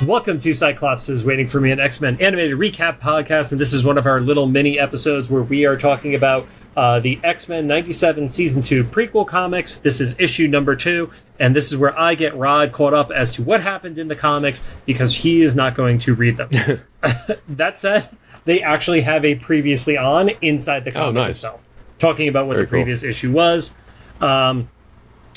Welcome to Cyclops is Waiting for Me, an X-Men animated recap podcast, and this is one of our little mini episodes where we are talking about the X-Men 97 Season 2 prequel comics. This is issue number 2, and this is where I get Rod caught up as to what happened in the comics because he is not going to read them. That said, they actually have a previously on inside the comic itself, talking about what the previous issue was.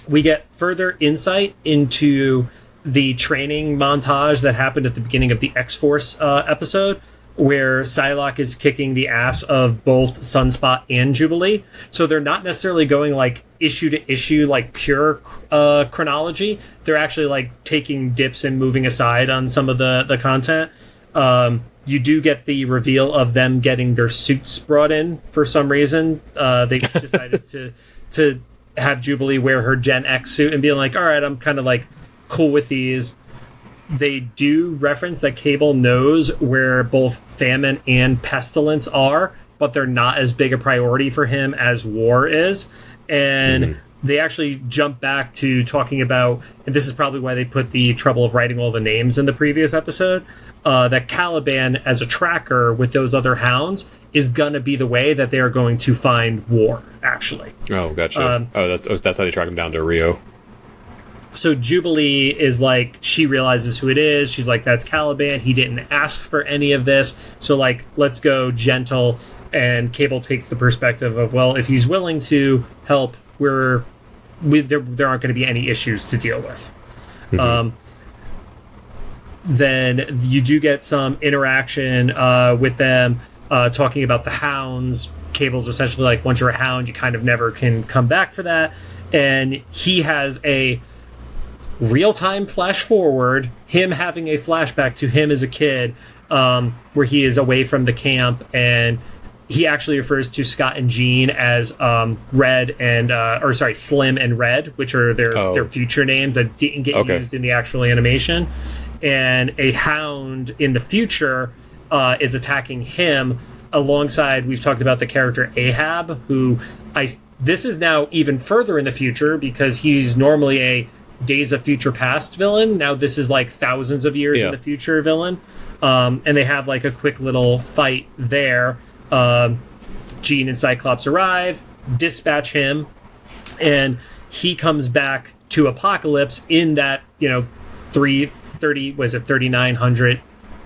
We get further insight into the training montage that happened at the beginning of the X-Force episode, where Psylocke is kicking the ass of both Sunspot and Jubilee. So they're not necessarily going like issue to issue, like pure chronology. They're actually like taking dips and moving aside on some of the content. You do get the reveal of them getting their suits brought in for some reason. They decided to have Jubilee wear her Gen X suit and be like, all right, I'm kind of like cool with these. They do reference that Cable knows where both famine and pestilence are, but they're not as big a priority for him as war is. And they actually jump back to talking about, and this is probably why they put the trouble of writing all the names in the previous episode, that Caliban as a tracker with those other hounds is going to be the way that they are going to find war, actually. Oh, gotcha. That's how they track him down to Rio. So Jubilee is like, she realizes who it is. She's like, that's Caliban. He didn't ask for any of this. So like, let's go gentle. And Cable takes the perspective of, well, if he's willing to help, there aren't going to be any issues to deal with. Then you do get some interaction with them talking about the hounds. Cable's essentially like, once you're a hound, you kind of never can come back for that. And he has a real-time flash forward, him having a flashback to him as a kid, where he is away from the camp, and he actually refers to Scott and Jean as Red and Slim and Red, which are their future names that didn't get used in the actual animation. And a hound in the future is attacking him alongside, we've talked about the character Ahab, who this is now even further in the future because he's normally a Days of Future Past villain. Now this is like thousands of years in the future villain. And they have like a quick little fight there. Jean and Cyclops arrive, dispatch him, and he comes back to Apocalypse in that, 3900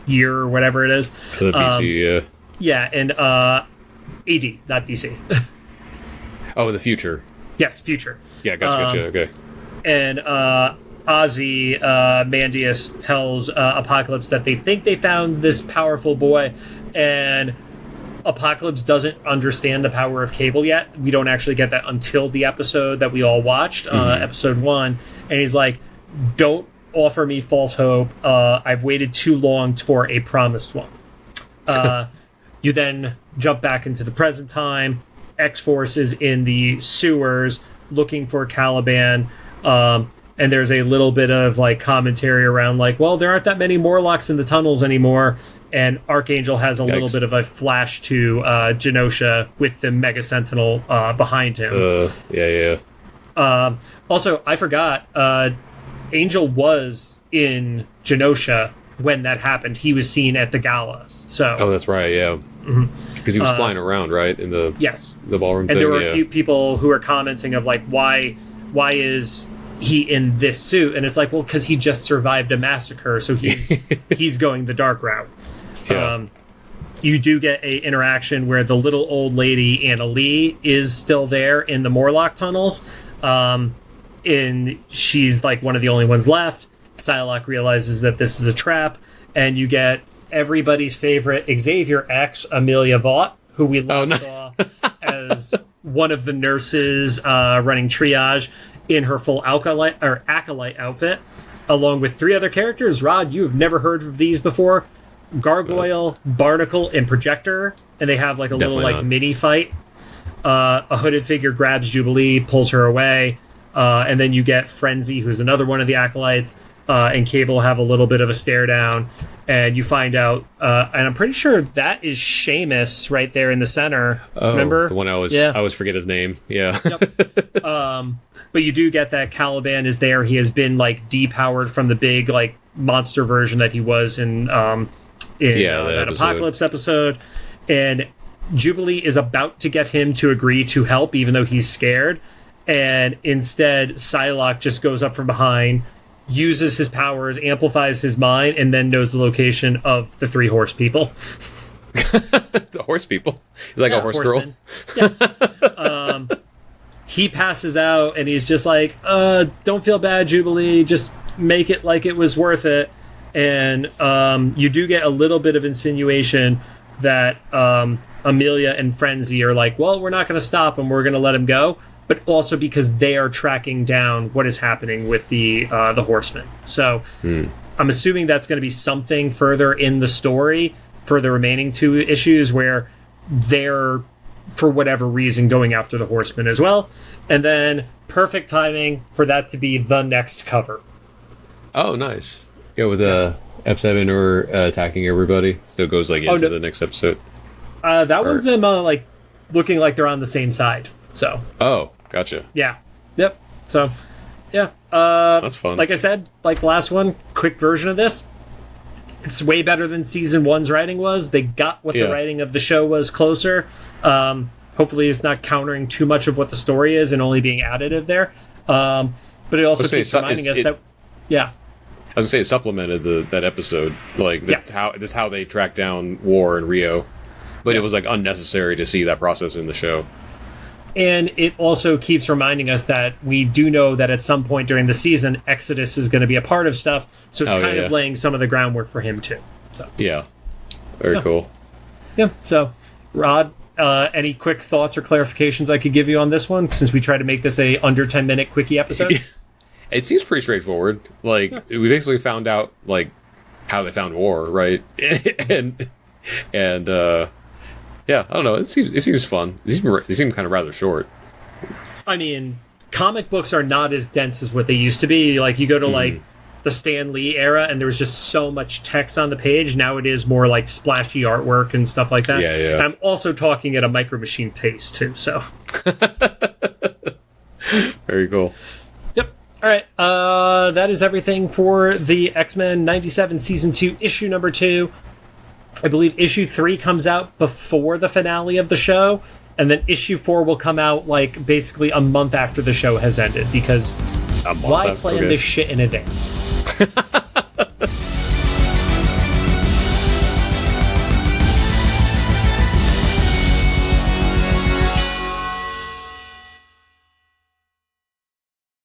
year or whatever it is. The BC, yeah, and AD, not BC. Oh, in the future. Yes, future. Yeah, gotcha, okay. And Mandius tells Apocalypse that they think they found this powerful boy, and Apocalypse doesn't understand the power of Cable yet. We don't actually get that until the episode that we all watched, episode 1, and he's like, don't offer me false hope. I've waited too long for a promised one. You then jump back into the present time. X-Force is in the sewers looking for Caliban. And there's a little bit of like commentary around like, well, there aren't that many Morlocks in the tunnels anymore. And Archangel has a little bit of a flash to Genosha with the Mega Sentinel behind him. Also, I forgot, Angel was in Genosha when that happened. He was seen at the gala. So. Oh, that's right. Yeah. Because he was flying around, right, in the the ballroom. And there were a few people who were commenting of like, why is he in this suit? And it's like, well, because he just survived a massacre, so he's going the dark route. You do get a interaction where the little old lady Anna Lee is still there in the Morlock tunnels, and she's like one of the only ones left. Psylocke realizes that this is a trap, and you get everybody's favorite Xavier X, Amelia Vaught, who we last saw as one of the nurses running triage in her full acolyte outfit, along with 3 other characters. Rod, you've never heard of these before. Gargoyle, Barnacle, and Projector, and they have like a little like mini fight. A hooded figure grabs Jubilee, pulls her away, and then you get Frenzy, who's another one of the acolytes. and Cable have a little bit of a stare down, and you find out, and I'm pretty sure that is Seamus right there in the center. Oh, remember the one I always forget his name. Yeah. Yep. But you do get that Caliban is there. He has been like depowered from the big like monster version that he was in that Apocalypse episode, and Jubilee is about to get him to agree to help, even though he's scared. And instead, Psylocke just goes up from behind, uses his powers, amplifies his mind, and then knows the location of the 3 horse people. The horse people? He's like a horse horseman. girl? Yeah. He passes out, and he's just like, don't feel bad, Jubilee. Just make it like it was worth it. And you do get a little bit of insinuation that Amelia and Frenzy are like, well, we're not going to stop him. We're going to let him go. But also because they are tracking down what is happening with the Horsemen. So I'm assuming that's going to be something further in the story for the remaining 2 issues where they're, for whatever reason, going after the Horsemen as well. And then perfect timing for that to be the next cover. Oh, nice. Yeah, with F7 or attacking everybody. So it goes like into the next episode. One's them like looking like they're on the same side. So. Oh, gotcha. Yeah. Yep. So, yeah. That's fun. Like I said, like last one, quick version of this. It's way better than season 1's writing was. They got what the writing of the show was closer. Hopefully it's not countering too much of what the story is and only being additive there. But it also keeps reminding us that... Yeah. I was going to say it supplemented that episode. Like, that's how they tracked down War in Rio. But it was like unnecessary to see that process in the show. And it also keeps reminding us that we do know that at some point during the season, Exodus is going to be a part of stuff. So it's kind of laying some of the groundwork for him, too. So. Yeah. Very cool. Yeah. So, Rod, any quick thoughts or clarifications I could give you on this one, since we try to make this a under 10-minute quickie episode? It seems pretty straightforward. Like, we basically found out, like, how they found War, right? and yeah, I don't know. It seems fun. They seem kind of rather short. I mean, comic books are not as dense as what they used to be. Like, you go to, like, the Stan Lee era, and there was just so much text on the page. Now it is more, like, splashy artwork and stuff like that. Yeah, yeah. And I'm also talking at a Micro Machine pace, too, so. Very cool. Yep. All right. That is everything for the X-Men 97 Season 2, Issue number 2. I believe issue 3 comes out before the finale of the show, and then issue 4 will come out like basically a month after the show has ended, because why plan this shit in advance?